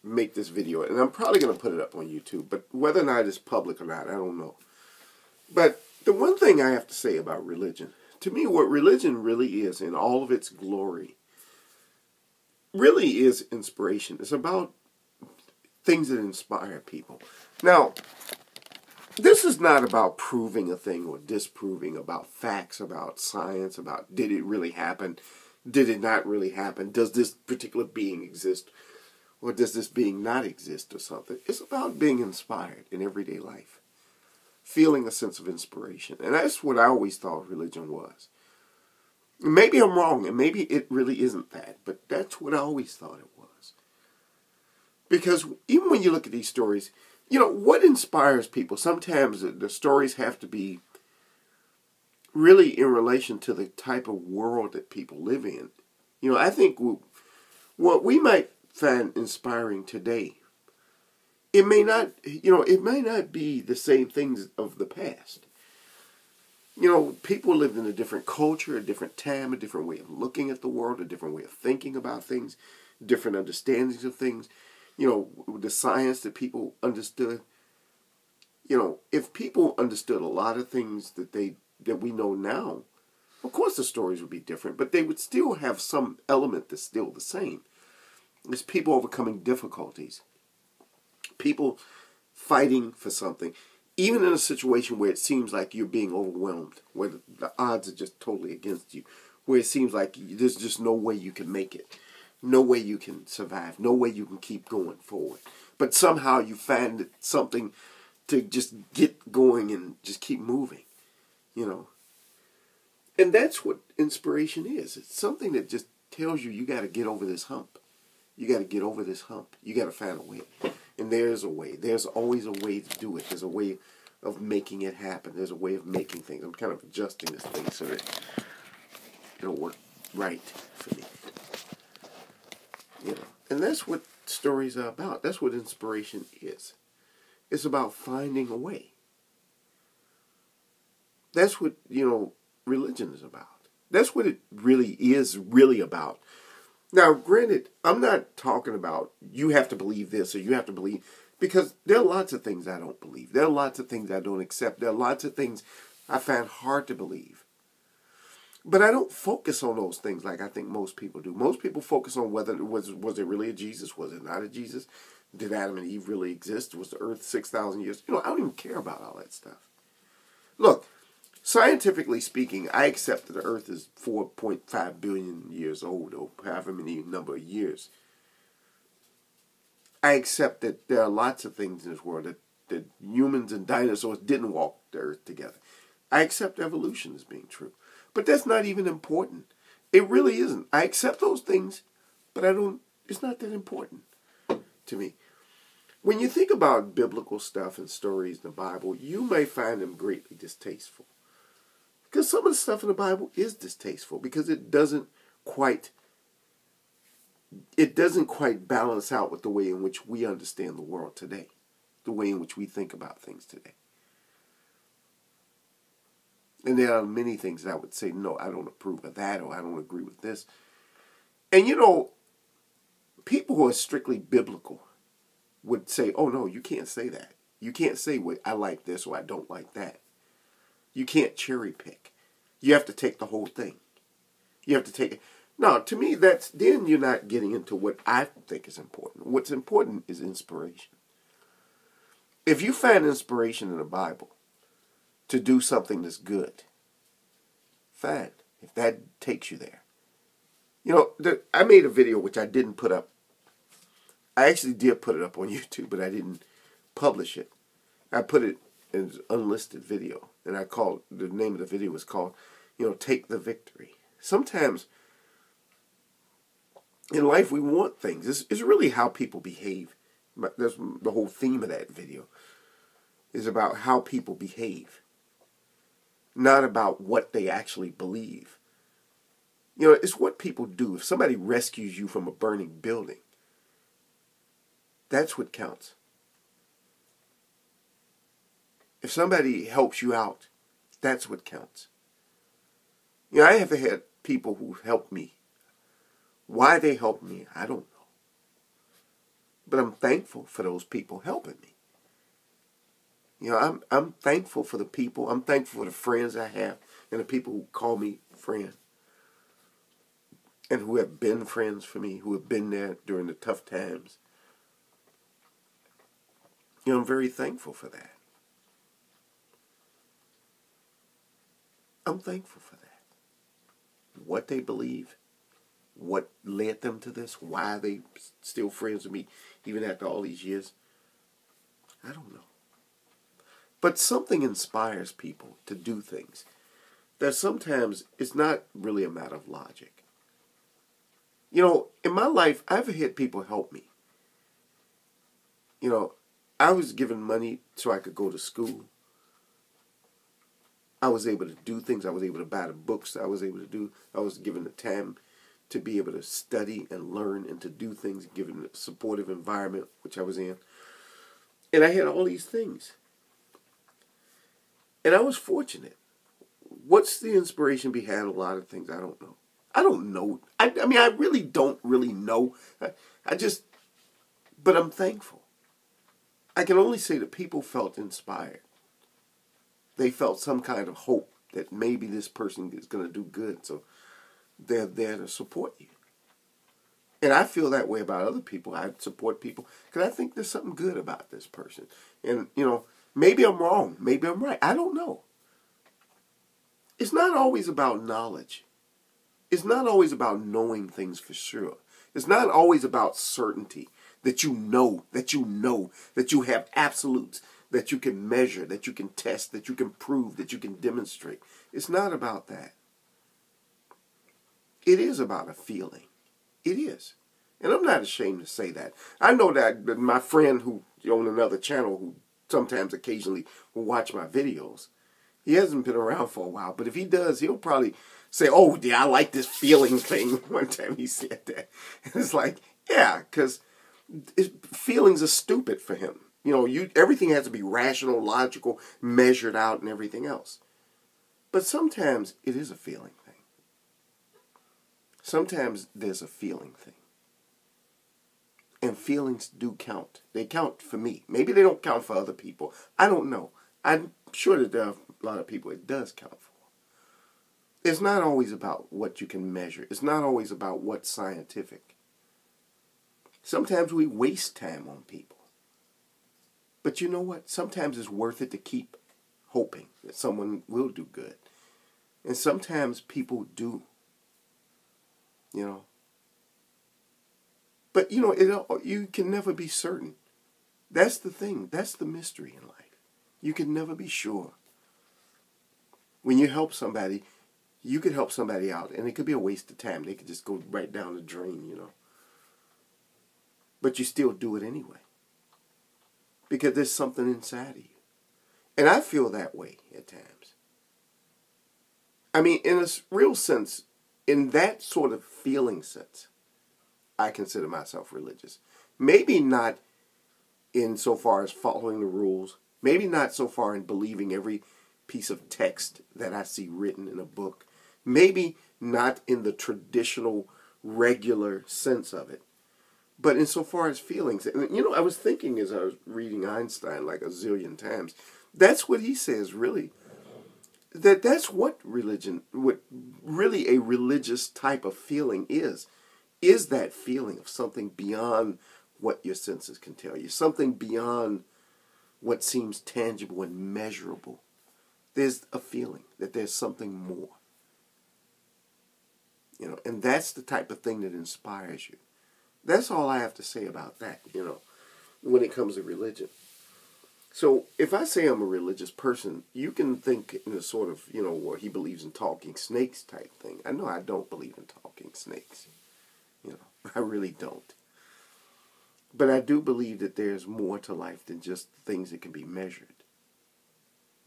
make this video, and I'm probably going to put it up on YouTube, but whether or not it's public or not, I don't know. But the one thing I have to say about religion, to me, what religion really is in all of its glory, really is inspiration. It's about things that inspire people. Now, this is not about proving a thing or disproving, about facts, about science, about did it really happen, did it not really happen, does this particular being exist, or does this being not exist or something. It's about being inspired in everyday life, feeling a sense of inspiration. And that's what I always thought religion was. Maybe I'm wrong, and maybe it really isn't that, but that's what I always thought it was. Because even when you look at these stories, you know, what inspires people? Sometimes the stories have to be really in relation to the type of world that people live in. You know, I think what we might find inspiring today, it may not, it may not be the same things of the past. You know, people lived in a different culture, a different time, a different way of looking at the world, a different way of thinking about things, different understandings of things. You know, the science that people understood. You know, if people understood a lot of things that we know now, of course the stories would be different, but they would still have some element that's still the same. It's people overcoming difficulties, people fighting for something, even in a situation where it seems like you're being overwhelmed, where the odds are just totally against you, where it seems like there's just no way you can make it. No way you can survive. No way you can keep going forward. But somehow you find something to just get going and just keep moving, you know. And that's what inspiration is. It's something that just tells you got to get over this hump. You got to get over this hump. You got to find a way. And there's a way. There's always a way to do it. There's a way of making it happen. There's a way of making things. I'm kind of adjusting this thing so that it'll work right for me. You know, and that's what stories are about. That's what inspiration is. It's about finding a way. That's what, religion is about. That's what it really is about. Now, granted, I'm not talking about you have to believe this or you have to believe, because there are lots of things I don't believe. There are lots of things I don't accept. There are lots of things I find hard to believe. But I don't focus on those things like I think most people do. Most people focus on whether was it really a Jesus? Was it not a Jesus? Did Adam and Eve really exist? Was the earth 6,000 years? I don't even care about all that stuff. Look, scientifically speaking, I accept that the earth is 4.5 billion years old, or however many number of years. I accept that there are lots of things in this world that humans and dinosaurs didn't walk the earth together. I accept evolution as being true. But that's not even important. It really isn't. I accept those things, but it's not that important to me. When you think about biblical stuff and stories in the Bible, you may find them greatly distasteful. Because some of the stuff in the Bible is distasteful because it doesn't quite balance out with the way in which we understand the world today, the way in which we think about things today. And there are many things that I would say, no, I don't approve of that, or I don't agree with this. And people who are strictly biblical would say, oh no, you can't say that. You can't say, well, I like this or I don't like that. You can't cherry pick. You have to take the whole thing. You have to take it. No, to me, then you're not getting into what I think is important. What's important is inspiration. If you find inspiration in the Bible to do something that's good, fine, if that takes you there. I made a video which I didn't put up. I actually did put it up on YouTube, but I didn't publish it. I put it as an unlisted video, and the name of the video was called, Take the Victory. Sometimes in life we want things. It's really how people behave. That's the whole theme of that video, is about how people behave. Not about what they actually believe. It's what people do. If somebody rescues you from a burning building, that's what counts. If somebody helps you out, that's what counts. I have had people who helped me. Why they helped me, I don't know. But I'm thankful for those people helping me. You know, I'm thankful for the people. I'm thankful for the friends I have and the people who call me friend and who have been friends for me, who have been there during the tough times. You know, I'm very thankful for that. I'm thankful for that. What they believe, what led them to this, why they still friends with me even after all these years, I don't know. But something inspires people to do things that sometimes it's not really a matter of logic. You know, in my life, I've had people help me. You know, I was given money so I could go to school. I was able to do things. I was able to buy the books I was able to do. I was given the time to be able to study and learn and to do things, given the supportive environment which I was in. And I had all these things. And I was fortunate. What's the inspiration behind a lot of things? I don't know. I don't know. I mean, I really don't really know. But I'm thankful. I can only say that people felt inspired. They felt some kind of hope that maybe this person is going to do good. So they're there to support you. And I feel that way about other people. I support people because I think there's something good about this person. And, you know, maybe I'm wrong. Maybe I'm right. I don't know. It's not always about knowledge. It's not always about knowing things for sure. It's not always about certainty, that you know, that you have absolutes, that you can measure, that you can test, that you can prove, that you can demonstrate. It's not about that. It is about a feeling. It is. And I'm not ashamed to say that. I know that my friend who on another channel who sometimes occasionally will watch my videos, he hasn't been around for a while, but if he does, he'll probably say, oh, yeah, I like this feeling thing. One time he said that. And it's like, yeah, because feelings are stupid for him. You know, everything has to be rational, logical, measured out, and everything else. But sometimes it is a feeling thing. Sometimes there's a feeling thing. And feelings do count. They count for me. Maybe they don't count for other people. I don't know. I'm sure that there are a lot of people it does count for. It's not always about what you can measure. It's not always about what's scientific. Sometimes we waste time on people. But you know what? Sometimes it's worth it to keep hoping that someone will do good. And sometimes people do. You know. But, you know, you can never be certain. That's the thing. That's the mystery in life. You can never be sure. When you help somebody, you could help somebody out, and it could be a waste of time. They could just go right down the drain, you know. But you still do it anyway. Because there's something inside of you. And I feel that way at times. I mean, in a real sense, in that sort of feeling sense, I consider myself religious. Maybe not in so far as following the rules. Maybe not so far in believing every piece of text that I see written in a book. Maybe not in the traditional, regular sense of it. But insofar as feelings, and you know, I was thinking as I was reading Einstein like a zillion times, that's what he says, really. That's what religion, what really a religious type of feeling is that feeling of something beyond what your senses can tell you, something beyond what seems tangible and measurable. There's a feeling that there's something more. You know, and that's the type of thing that inspires you. That's all I have to say about that, you know, when it comes to religion. So if I say I'm a religious person, you can think in a sort of, you know, where he believes in talking snakes type thing. I know I don't believe in talking snakes. You know, I really don't. But I do believe that there's more to life than just things that can be measured.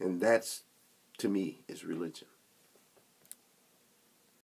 And that's, to me, is religion.